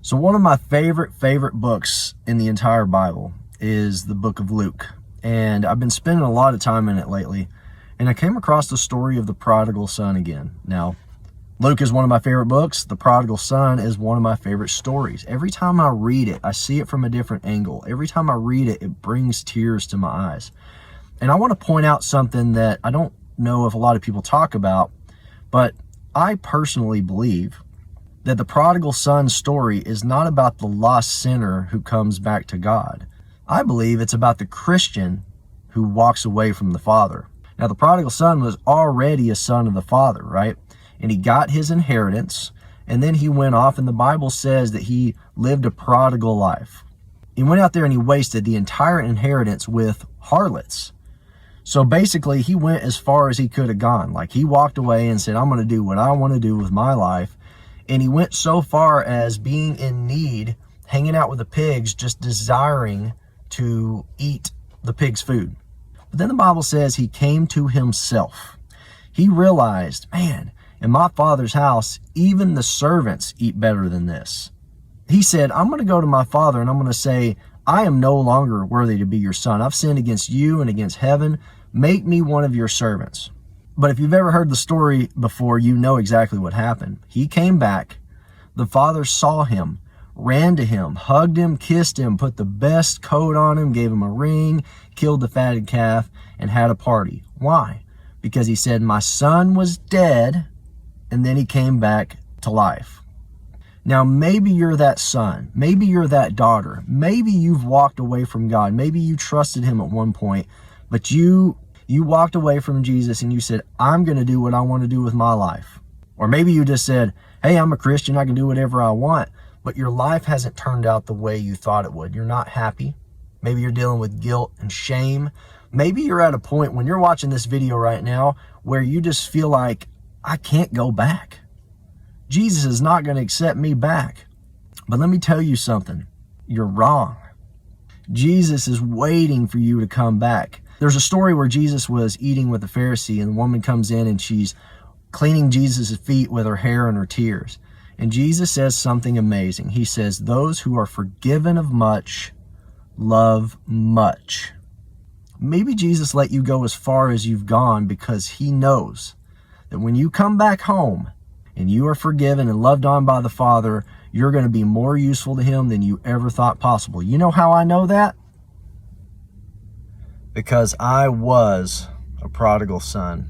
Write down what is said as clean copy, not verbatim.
So one of my favorite books in the entire Bible is the book of Luke. And I've been spending a lot of time in it lately. And I came across the story of the prodigal son again. Now, Luke is one of my favorite books. The prodigal son is one of my favorite stories. Every time I read it, I see it from a different angle. Every time I read it, it brings tears to my eyes. And I want to point out something that I don't know if a lot of people talk about, but I personally believe that the prodigal son story is not about the lost sinner who comes back to God. I believe it's about the Christian who walks away from the Father. Now, the prodigal son was already a son of the Father, right? And he got his inheritance, and then he went off, and the Bible says that he lived a prodigal life. He went out there and he wasted the entire inheritance with harlots. So basically, he went as far as he could have gone. Like, he walked away and said, I'm going to do what I want to do with my life. And he went so far as being in need, hanging out with the pigs, just desiring to eat the pig's food. But then the Bible says he came to himself. He realized, man, in my Father's house, even the servants eat better than this. He said, I'm going to go to my Father and I'm going to say, I am no longer worthy to be your son. I've sinned against you and against heaven. Make me one of your servants. But if you've ever heard the story before, you know exactly what happened. He came back. The Father saw him, ran to him, hugged him, kissed him, put the best coat on him, gave him a ring, killed the fatted calf, and had a party. Why? Because he said, my son was dead, and then he came back to life. Now, maybe you're that son. Maybe you're that daughter. Maybe you've walked away from God. Maybe you trusted him at one point, but you walked away from Jesus and you said, I'm going to do what I want to do with my life. Or maybe you just said, hey, I'm a Christian, I can do whatever I want. But your life hasn't turned out the way you thought it would. You're not happy. Maybe you're dealing with guilt and shame. Maybe you're at a point when you're watching this video right now where you just feel like, I can't go back. Jesus is not going to accept me back. But let me tell you something. You're wrong. Jesus is waiting for you to come back. There's a story where Jesus was eating with a Pharisee, and the woman comes in and she's cleaning Jesus' feet with her hair and her tears. And Jesus says something amazing. He says, those who are forgiven of much love much. Maybe Jesus let you go as far as you've gone because he knows that when you come back home and you are forgiven and loved on by the Father, you're going to be more useful to him than you ever thought possible. You know how I know that? Because I was a prodigal son.